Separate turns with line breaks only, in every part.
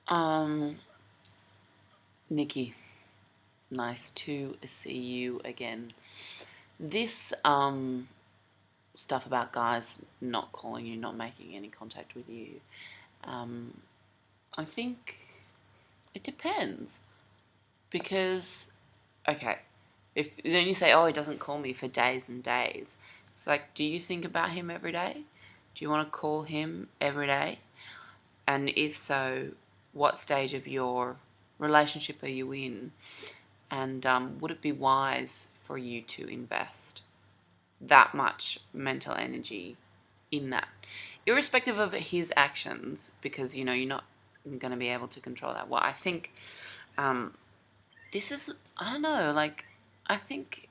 Um, Nikki, nice to see you again. This stuff about guys not calling you, not making any contact with you, um, I think it depends because okay, if then you say, oh, he doesn't call me for days and days. It's like, do you think about him every day? Do you want to call him every day? And if so, what stage of your relationship are you in? And would it be wise for you to invest that much mental energy in that, irrespective of his actions? Because you're not going to be able to control that. Well, I think um, this is, I don't know, like, I think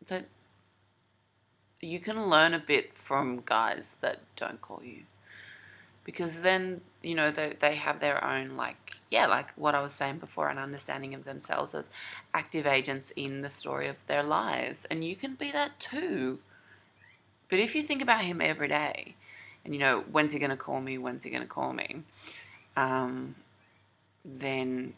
that you can learn a bit from guys that don't call you, because then they have their own, like, yeah, like what I was saying before, an understanding of themselves as active agents in the story of their lives, and you can be that too. But if you think about him every day, and when's he going to call me, um, then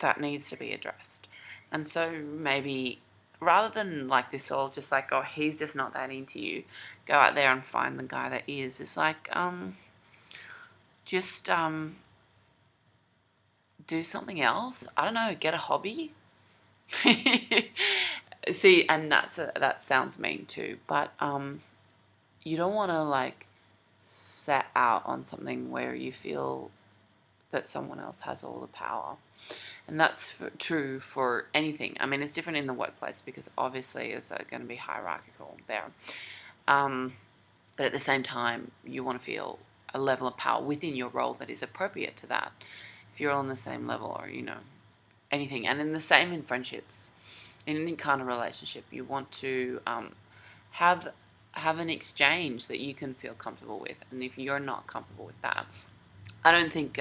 that needs to be addressed. And so maybe rather than like this all just like, oh, he's just not that into you, go out there and find the guy that is. It's like just do something else. I don't know, get a hobby. See, and that sounds mean too, but you don't want to like set out on something where you feel that someone else has all the power. And that's true for anything. I mean, it's different in the workplace because obviously it's going to be hierarchical there. But at the same time, you want to feel a level of power within your role that is appropriate to that. If you're on the same level, or anything, and in the same in friendships, in any kind of relationship, you want to have an exchange that you can feel comfortable with. And if you're not comfortable with that, I don't think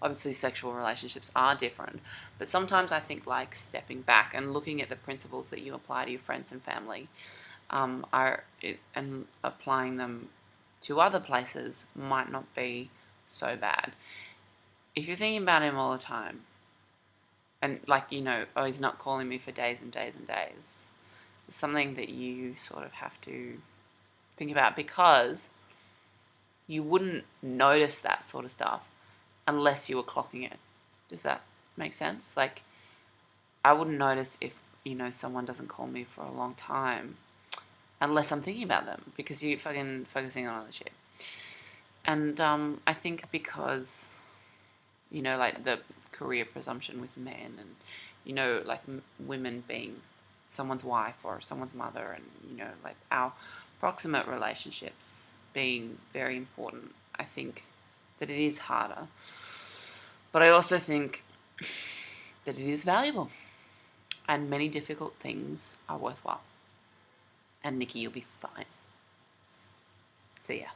obviously sexual relationships are different, but sometimes I think like stepping back and looking at the principles that you apply to your friends and family and applying them to other places might not be so bad. If you're thinking about him all the time and like, oh, he's not calling me for days and days and days, it's something that you sort of have to think about, because you wouldn't notice that sort of stuff unless you were clocking it. Does that make sense? Like, I wouldn't notice if, someone doesn't call me for a long time unless I'm thinking about them, because you're fucking focusing on other shit. And I think because, like the career presumption with men and, like women being someone's wife or someone's mother, and, like our proximate relationships being very important, I think that it is harder. But I also think that it is valuable, and many difficult things are worthwhile. And Nikki, you'll be fine. See ya.